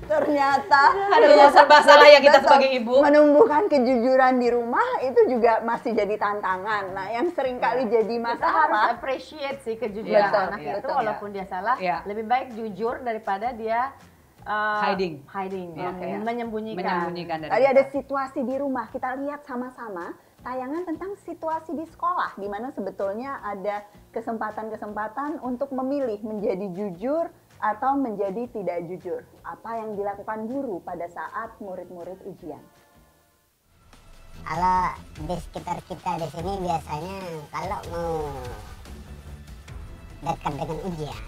ternyata Aduh, serba salah ya kita sebagai ibu. menumbuhkan kejujuran di rumah itu juga masih jadi tantangan. Nah, yang sering kali jadi Kita harus masalah. appreciate sih kejujuran Betul, anak betul. itu walaupun dia salah. Lebih baik jujur daripada dia Hiding, menyembunyikan. dari Tadi ada situasi di rumah, kita lihat sama-sama tayangan tentang situasi di sekolah, di mana sebetulnya ada kesempatan-kesempatan untuk memilih menjadi jujur atau menjadi tidak jujur. Apa yang dilakukan guru pada saat murid-murid ujian? Kalau di sekitar kita di sini biasanya kalau mau dekat dengan ujian,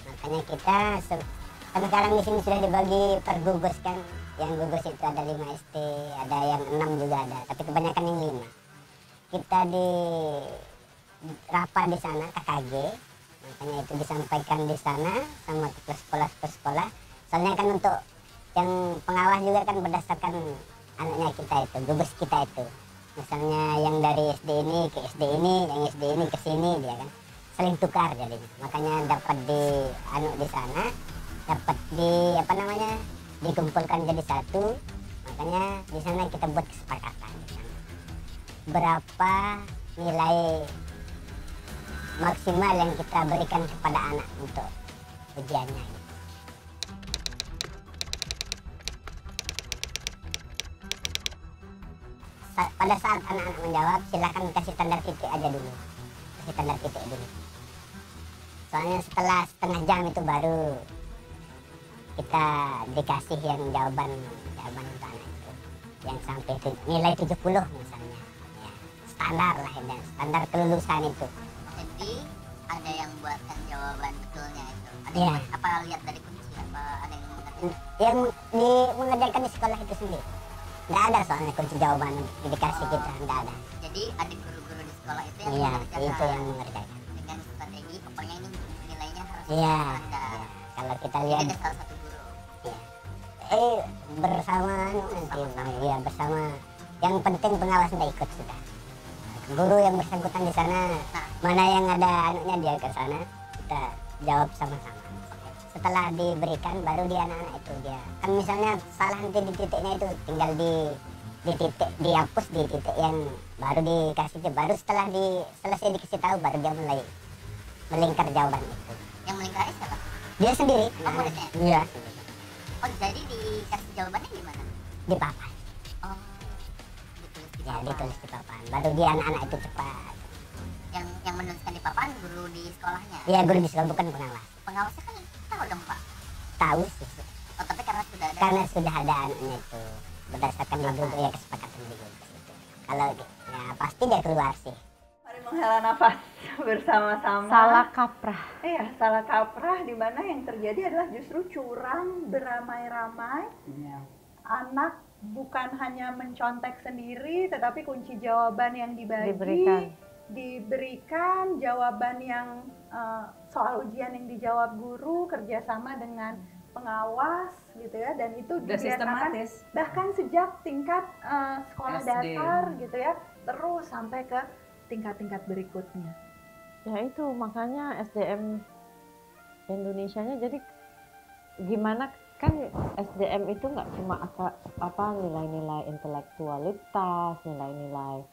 makanya kita kan sekarang di sini sudah dibagi per gugus kan. Yang gugus itu ada 5 SD, ada yang 6 juga ada, tapi kebanyakan yang 5. Kita di rapat di sana KKG, makanya itu disampaikan di sana sama ke sekolah. Soalnya kan untuk yang pengawas juga kan berdasarkan anaknya kita itu, gugus kita itu. Misalnya yang dari SD ini ke SD ini, yang SD ini ke sini, dia kan saling tukar jadinya. Makanya dapat di sana, dapat dikumpulkan jadi satu. Makanya di sana kita buat kesepakatan berapa nilai maksimal yang kita berikan kepada anak untuk ujiannya. Pada saat anak-anak menjawab, silakan kasih tanda titik aja dulu. Kasih tanda titik dulu. Soalnya setelah setengah jam itu baru kita dikasih yang jawaban untuk anak itu. Yang sampai nilai 70 misalnya. Ya, standar lah, ya, standar kelulusan itu. Jadi ada yang buatkan jawaban betulnya itu. Ada Iya. yang apa lihat dari kunci apa ada yang mengerjakan? Yang mengerjakan di sekolah itu sendiri. Nggak ada soalnya kunci jawaban dikasih kita, nggak ada. Jadi ada guru-guru di sekolah itu yang Iya, mengerjakan itu yang mengerjakan. dengan strategi pokoknya ini nilainya harus Iya. standar. Iya. Kalau kita Jadi lihat ada salah satu guru. iya. Bersama nanti, ya bersama. Yang penting pengawas nggak ikut sudah. Guru yang bersangkutan di sana, mana yang ada anunya dia ke sana, kita jawab sama-sama. Setelah diberikan baru di anak-anak itu dia kan misalnya salah nanti di titiknya itu tinggal di titik dihapus di titik yang baru dikasih, baru setelah selesai dikasih tahu baru dia mulai melingkar jawaban itu. Yang melingkari siapa? Dia sendiri. Oh, muridnya? Iya. Oh, jadi dikasih jawabannya gimana? Di papan. Oh, ditulis di Ya papan. ditulis di papan. Baru dia anak-anak itu cepat. Yang menuliskan di papan guru di sekolahnya. Iya guru di sekolah bukan pengawas. Pengawasnya kan tahu dong Pak. Tahu sih. Oh, tapi karena sudah ada. Karena sudah ada anaknya itu berdasarkan di gugus ya kesepakatan di gugus itu. Kalau ya pasti dia keluar sih. Mari menghela nafas bersama-sama. Salah kaprah. Iya, salah kaprah di mana yang terjadi adalah justru curang beramai-ramai. Anak bukan hanya mencontek sendiri, tetapi kunci jawaban yang diberikan jawaban yang soal ujian yang dijawab guru kerjasama dengan pengawas gitu ya, dan itu dibiasakan bahkan sejak tingkat sekolah SD. dasar gitu ya, terus sampai ke tingkat-tingkat berikutnya. Ya itu makanya SDM Indonesianya jadi gimana kan SDM itu nggak cuma nilai-nilai intelektualitas, nilai-nilai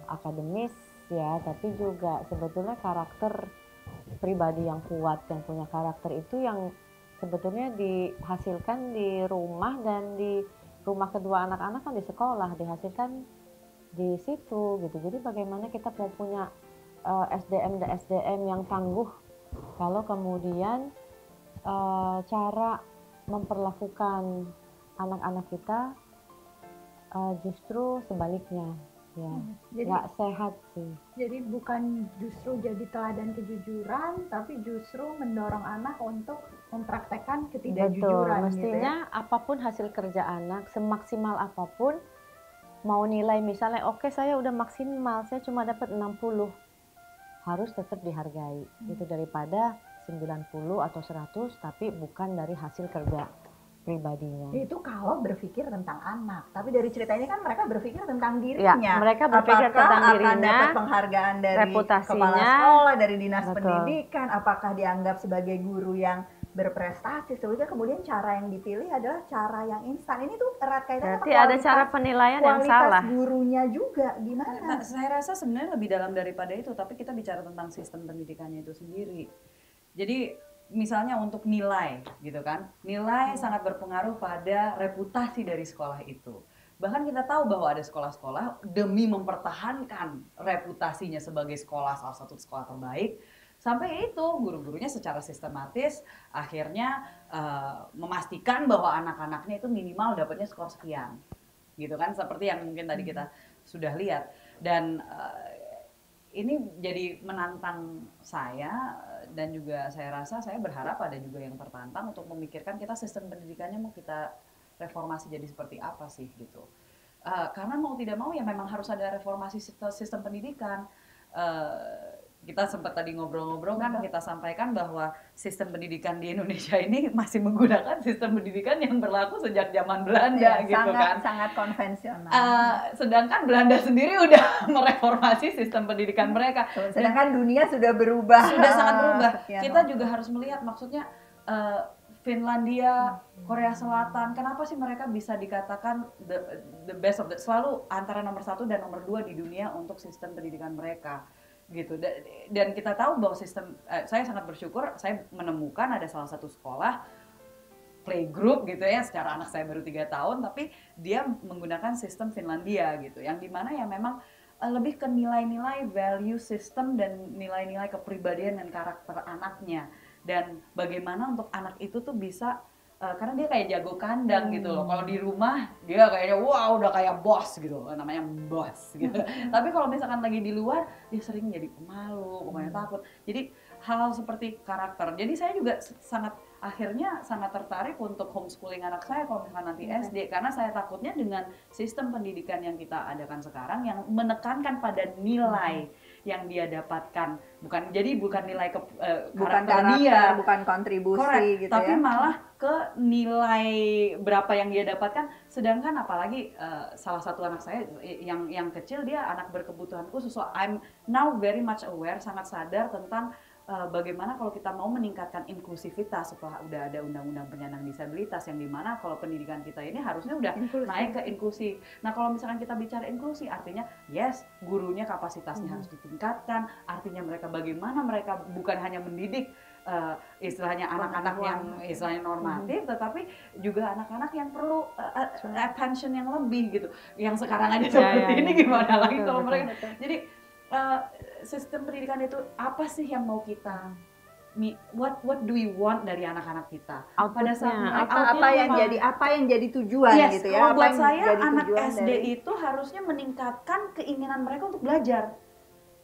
akademis ya, tapi juga sebetulnya karakter pribadi yang kuat, yang punya karakter itu yang sebetulnya dihasilkan di rumah, dan di rumah kedua anak-anak kan di sekolah dihasilkan di situ gitu. Jadi bagaimana kita mau punya SDM yang tangguh kalau kemudian cara memperlakukan anak-anak kita justru sebaliknya. Ya, nggak sehat sih. Jadi bukan justru jadi teladan kejujuran, tapi justru mendorong anak untuk mempraktekkan ketidakjujuran. Betul, mestinya gitu ya? Apapun hasil kerja anak, semaksimal apapun, mau nilai misalnya oke, saya udah maksimal, saya cuma dapat 60, harus tetap dihargai. Itu daripada 90 atau 100, tapi bukan dari hasil kerja pribadinya. Itu kalau berpikir tentang anak, tapi dari cerita ini kan mereka berpikir tentang dirinya. Ya, mereka berpikir apakah tentang akan dirinya, dapat penghargaan dari reputasinya, kepala sekolah, dari dinas betul. pendidikan, apakah dianggap sebagai guru yang berprestasi, sebetulnya kemudian cara yang dipilih adalah cara yang instan. Ini tuh erat kaitannya sama Berarti ada kualitas- cara penilaian yang kualitas salah. gurunya juga Nah, gimana? saya rasa sebenarnya lebih dalam daripada itu, tapi kita bicara tentang sistem pendidikannya itu sendiri. Jadi misalnya untuk nilai gitu kan, nilai sangat berpengaruh pada reputasi dari sekolah itu. Bahkan kita tahu bahwa ada sekolah-sekolah demi mempertahankan reputasinya sebagai sekolah, salah satu sekolah terbaik, sampai itu guru-gurunya secara sistematis akhirnya memastikan bahwa anak-anaknya itu minimal dapatnya skor sekian, gitu kan, seperti yang mungkin tadi kita sudah lihat. Dan ini jadi menantang saya, dan juga saya rasa saya berharap ada juga yang tertantang untuk memikirkan kita sistem pendidikannya mau kita reformasi jadi seperti apa sih gitu. Karena mau tidak mau ya memang harus ada reformasi sistem pendidikan. Kita sempat tadi ngobrol-ngobrol kan, kita sampaikan bahwa sistem pendidikan di Indonesia ini masih menggunakan sistem pendidikan yang berlaku sejak zaman Belanda gitu sangat, kan. sangat konvensional. Sedangkan Belanda sendiri udah mereformasi sistem pendidikan mereka. Sedangkan dunia sudah berubah. Sudah sangat berubah. sekian Kita waktu. juga harus melihat maksudnya Finlandia, Korea Selatan, kenapa sih mereka bisa dikatakan the best of the, selalu antara nomor 1 dan nomor 2 di dunia untuk sistem pendidikan mereka gitu. Dan kita tahu bahwa sistem, saya sangat bersyukur saya menemukan ada salah satu sekolah playgroup gitu ya, secara anak saya baru 3 tahun tapi dia menggunakan sistem Finlandia gitu, yang dimana ya memang lebih ke nilai-nilai value system dan nilai-nilai kepribadian dan karakter anaknya, dan bagaimana untuk anak itu tuh bisa karena dia kayak jago kandang gitu loh. Kalau di rumah dia kayaknya wow udah kayak bos gitu, namanya bos gitu. Tapi kalau misalkan lagi di luar dia sering jadi pemalu, pokoknya takut. Jadi hal-hal seperti karakter. Jadi saya juga akhirnya sangat tertarik untuk homeschooling anak saya kalau misalkan nanti SD, karena saya takutnya dengan sistem pendidikan yang kita adakan sekarang yang menekankan pada nilai yang dia dapatkan, bukan nilai bukan karakter dia, bukan kontribusi correct, gitu tapi ya. malah ke nilai berapa yang dia dapatkan. Sedangkan apalagi salah satu anak saya yang kecil dia anak berkebutuhan khusus, so I'm now very much aware, sangat sadar tentang bagaimana kalau kita mau meningkatkan inklusivitas setelah udah ada undang-undang penyandang disabilitas, yang dimana kalau pendidikan kita ini harusnya udah naik ke inklusi. Nah kalau misalkan kita bicara inklusi artinya yes, gurunya kapasitasnya harus ditingkatkan, artinya bagaimana mereka bukan hanya mendidik istilahnya anak-anak yang istilahnya normatif, tetapi juga anak-anak yang perlu attention yang lebih gitu, yang sekarang aja seperti ini gimana lagi kalau mereka. Jadi sistem pendidikan itu apa sih yang mau kita, what do we want dari anak-anak kita pada saat apa yang jadi tujuan gitu ya. Kalau buat saya anak tujuan SD itu harusnya meningkatkan keinginan mereka untuk belajar,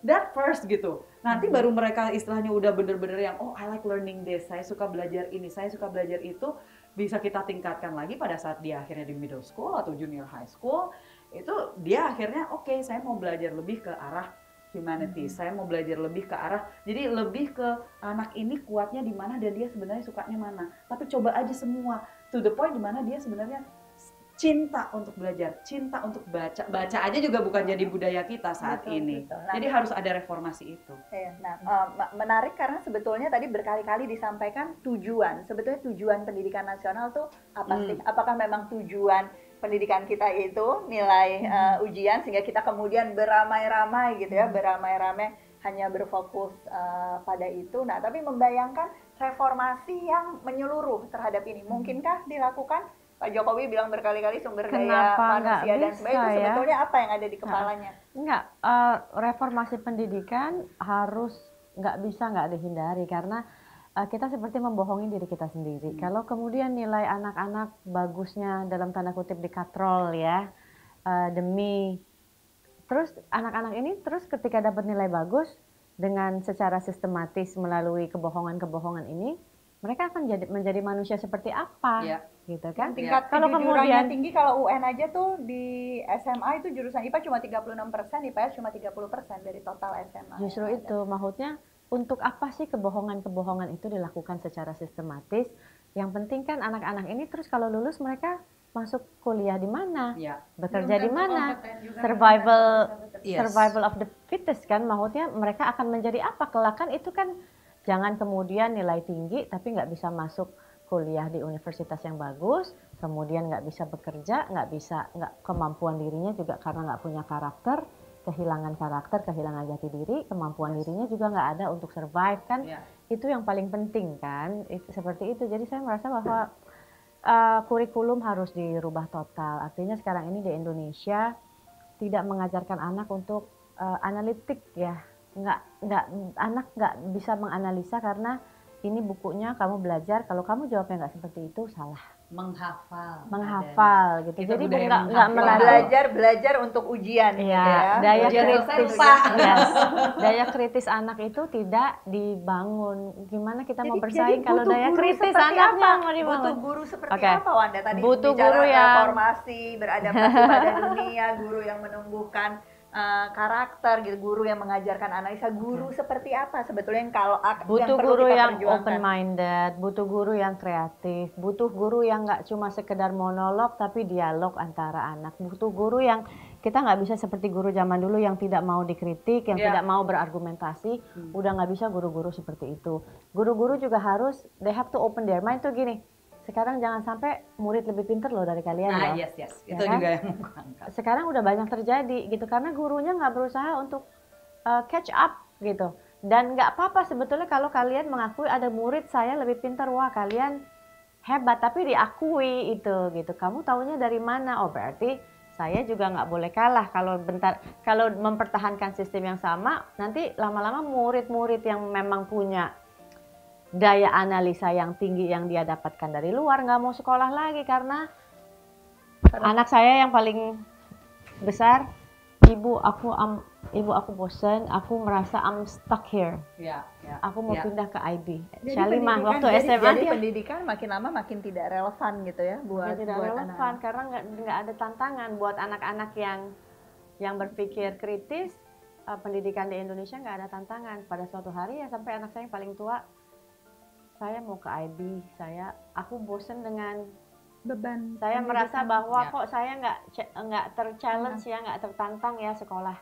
that first gitu. Nanti baru mereka istilahnya udah bener-bener yang I like learning this, saya suka belajar ini, saya suka belajar itu, bisa kita tingkatkan lagi pada saat dia akhirnya di middle school atau junior high school. Itu dia akhirnya saya mau belajar lebih ke arah humanities, saya mau belajar lebih ke arah, jadi lebih ke anak ini kuatnya di mana dan dia sebenarnya sukanya mana. Tapi coba aja semua to the point di mana dia sebenarnya cinta untuk belajar, cinta untuk baca aja juga bukan jadi budaya kita saat ini. Nah, jadi harus ada reformasi itu. Nah, menarik karena sebetulnya tadi berkali-kali disampaikan tujuan. Sebetulnya tujuan pendidikan nasional tuh apa sih? Apakah memang tujuan pendidikan kita itu nilai ujian sehingga kita kemudian beramai-ramai gitu ya, beramai-ramai hanya berfokus pada itu. Nah, tapi membayangkan reformasi yang menyeluruh terhadap ini, mungkinkah dilakukan? Pak Jokowi bilang berkali-kali sumber daya manusia dan sebagainya, itu sebetulnya apa yang ada di kepalanya? Enggak, reformasi pendidikan nggak dihindari karena kita seperti membohongi diri kita sendiri. Kalau kemudian nilai anak-anak bagusnya dalam tanda kutip dikatrol ya, terus anak-anak ini terus ketika dapat nilai bagus dengan secara sistematis melalui kebohongan-kebohongan ini, mereka akan menjadi manusia seperti apa, gitu kan? Tingkat kalau kemudian tinggi, kalau UN aja tuh di SMA itu jurusan IPA cuma 36%, IPS cuma 30% dari total SMA. Justru itu, maksudnya untuk apa sih kebohongan-kebohongan itu dilakukan secara sistematis? Yang penting kan anak-anak ini terus kalau lulus mereka masuk kuliah di mana, bekerja di mana, survival of the fittest kan, maksudnya mereka akan menjadi apa kelak kan, itu kan Jangan kemudian nilai tinggi tapi nggak bisa masuk kuliah di universitas yang bagus, kemudian nggak bisa bekerja, nggak kemampuan dirinya juga karena nggak punya karakter, kehilangan jati diri, kemampuan dirinya juga nggak ada untuk survive kan. Itu yang paling penting kan, seperti itu. Jadi saya merasa bahwa kurikulum harus dirubah total. Artinya sekarang ini di Indonesia tidak mengajarkan anak untuk analitik ya, anak nggak bisa menganalisa karena ini bukunya kamu belajar, kalau kamu jawabnya nggak seperti itu salah. Menghafal gitu. Kita Jadi budaya nggak belajar untuk ujian gitu ya. Daya Ujian kritis, selesai, daya kritis anak itu tidak dibangun. Gimana kita mau bersaing kalau butuh daya guru kritis seperti anaknya apa? mau dibangun? Butuh guru seperti Oke. apa Wanda? Tadi Butuh bicara guru yang reformasi, beradaptasi pada dunia, guru yang menumbuhkan karakter gitu, guru yang mengajarkan analisa, guru seperti apa sebetulnya yang butuh yang perlu guru kita yang perjuangkan? open minded, butuh guru yang kreatif, butuh guru yang nggak cuma sekedar monolog tapi dialog antara anak, butuh guru yang kita nggak bisa seperti guru zaman dulu yang tidak mau dikritik, yang tidak mau berargumentasi. Udah nggak bisa guru-guru seperti itu. Guru-guru juga harus they have to open their mind tuh gini. Sekarang jangan sampai murid lebih pintar loh dari kalian loh. Yes. Ya Itu kan? juga yang mau angkat. Sekarang udah banyak terjadi gitu karena gurunya nggak berusaha untuk catch up gitu. Dan nggak apa-apa sebetulnya kalau kalian mengakui ada murid saya lebih pintar, wah kalian hebat, tapi diakui itu gitu. Kamu taunya dari mana? Oh berarti saya juga nggak boleh kalah kalau mempertahankan sistem yang sama, nanti lama-lama murid-murid yang memang punya daya analisa yang tinggi yang dia dapatkan dari luar nggak mau sekolah lagi karena anak saya yang paling besar, ibu aku bosan, aku merasa I'm stuck here. Aku mau pindah ke IB. Syalimah waktu SMA jadi dia pendidikan makin lama makin tidak relevan gitu ya buat tidak relevan anak-anak. karena nggak ada tantangan buat anak-anak yang berpikir kritis. Pendidikan di Indonesia nggak ada tantangan. Pada suatu hari ya sampai anak saya yang paling tua, saya mau ke IB, aku bosen dengan Beban saya merasa pendidikan. bahwa kok saya nggak terchallenge ya, nggak tertantang ya sekolah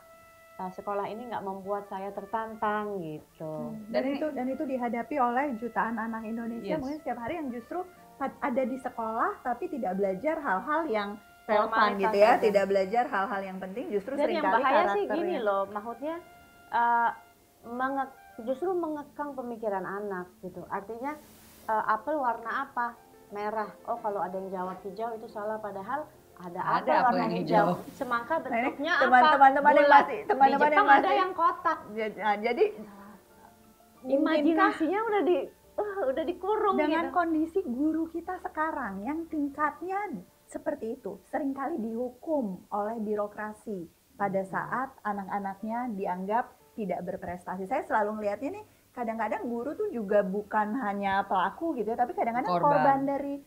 ini nggak membuat saya tertantang gitu. Dan itu dihadapi oleh jutaan anak Indonesia mungkin setiap hari yang justru ada di sekolah tapi tidak belajar hal-hal yang relevan gitu ya, tidak belajar hal-hal yang penting, justru Dan yang seringkali bahaya sih karakternya. gini loh, maksudnya justru mengekang pemikiran anak gitu. Artinya apel warna apa? Merah. Oh kalau ada yang jawab hijau itu salah, padahal ada apel warna yang hijau. Semangka bentuknya apa? Teman-teman yang Bulat. masih Di Jepang ada yang kotak. Jadi Imajinasinya udah dikurung dengan gitu. kondisi guru kita sekarang yang tingkatnya seperti itu, seringkali dihukum oleh birokrasi pada saat anak-anaknya dianggap tidak berprestasi. Saya selalu melihatnya nih, kadang-kadang guru tuh juga bukan hanya pelaku gitu ya, tapi kadang-kadang korban dari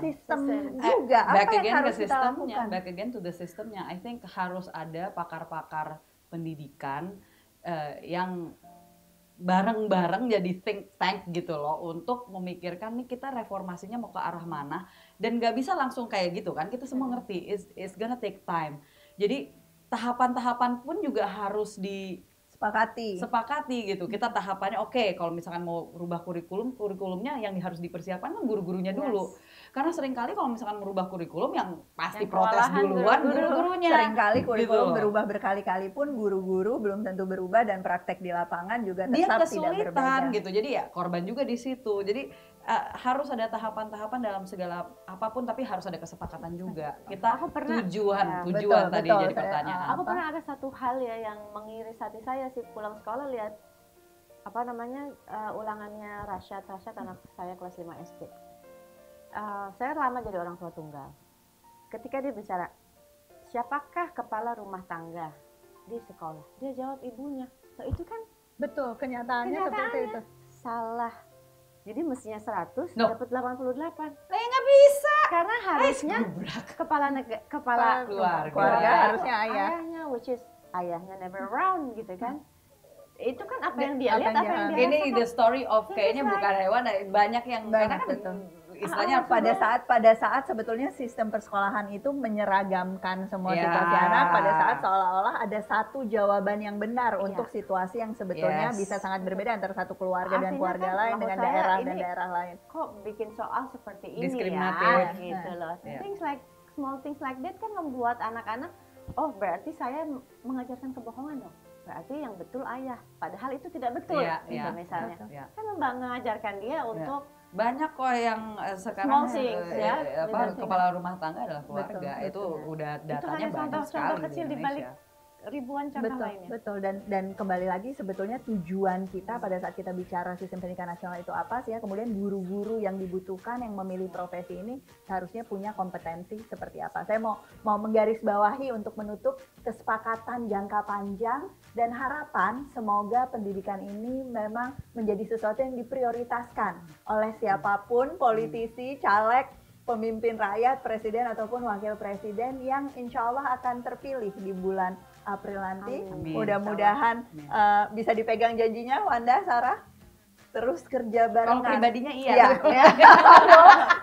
sistem juga. Apa yang harus kita lakukan? Back again to the systemnya. I think harus ada pakar-pakar pendidikan yang bareng-bareng jadi think tank gitu loh untuk memikirkan nih kita reformasinya mau ke arah mana, dan nggak bisa langsung kayak gitu kan, kita semua ngerti it's gonna take time. Jadi tahapan-tahapan pun juga harus sepakati gitu. Kita tahapannya oke, kalau misalkan mau rubah kurikulumnya yang harus dipersiapkan kan guru-gurunya dulu. Karena seringkali kalau misalkan merubah kurikulum yang pasti protes duluan guru-gurunya. Seringkali kurikulum berubah berkali-kali pun guru-guru belum tentu berubah dan praktek di lapangan juga tetap tidak berbeda. Gitu. Jadi ya korban juga di situ. Jadi harus ada tahapan-tahapan dalam segala apapun, tapi harus ada kesepakatan juga. Kita tujuan tadi jadi pertanyaan. Aku pernah ada satu hal ya yang mengiris hati saya sih, pulang sekolah lihat ulangannya Rasyad anak saya kelas 5 SD. Saya lama jadi orang tua tunggal. Ketika dia bicara, siapakah kepala rumah tangga di sekolah? Dia jawab ibunya. So, itu kan betul, kenyataannya seperti itu. Salah. Jadi mestinya 100 dapat 88. Nggak bisa. Karena harusnya kepala keluarga harusnya ayahnya, which is ayahnya never around gitu kan. Itu kan apa yang dia lihat, apa yang dia Ini the story of kayaknya bukan hewan, banyak yang karena kan istilahnya pada saat sebetulnya sistem persekolahan itu menyeragamkan semua Ya. situasi anak, pada saat seolah-olah ada satu jawaban yang benar Iya. untuk situasi yang sebetulnya Yes. bisa sangat berbeda antara satu keluarga dan Artinya keluarga kan, lain maksud dengan saya daerah dan ini daerah lain. kok bikin soal seperti ini Diskriminatif. ya gitu loh. Iya. Things like small things like that kan membuat anak-anak, oh berarti saya mengajarkan kebohongan dong. Berarti yang betul ayah. Padahal itu tidak betul Iya, gitu iya. misalnya. Ya. Kan mengajarkan dia untuk Banyak kok yang Small sekarang things, ya. kepala rumah tangga adalah keluarga. Betul, Itu betul. udah itu datanya hanya banyak contoh-contoh sekali kecil di di balik Indonesia. ribuan contoh lainnya. Betul, dan kembali lagi sebetulnya tujuan kita pada saat kita bicara sistem pendidikan nasional itu apa sih ya? Kemudian guru-guru yang dibutuhkan yang memilih profesi ini seharusnya punya kompetensi seperti apa? Saya mau menggarisbawahi untuk menutup kesepakatan jangka panjang dan harapan semoga pendidikan ini memang menjadi sesuatu yang diprioritaskan oleh siapapun, politisi, caleg, pemimpin rakyat, presiden ataupun wakil presiden yang insya Allah akan terpilih di bulan April nanti. Amin. Mudah-mudahan Amin. bisa dipegang janjinya, Wanda, Sarah. Terus kerja Kalau barengan. pribadinya iya. Iya.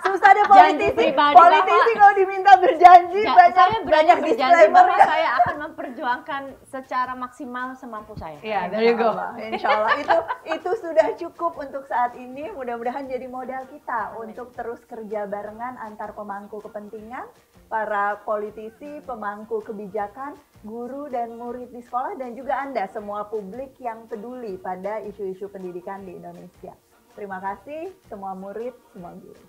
Susah deh Janji politisi. pribadi Politisi kalau diminta berjanji saya berani berjanji disclaimer. bahwa saya akan memperjuangkan secara maksimal semampu saya. Iya, there you go. Insya Allah itu sudah cukup untuk saat ini. Mudah-mudahan jadi modal kita untuk terus kerja barengan antar pemangku kepentingan, para politisi, pemangku kebijakan, guru dan murid di sekolah, dan juga Anda semua publik yang peduli pada isu-isu pendidikan di Indonesia. Terima kasih semua murid, semua guru.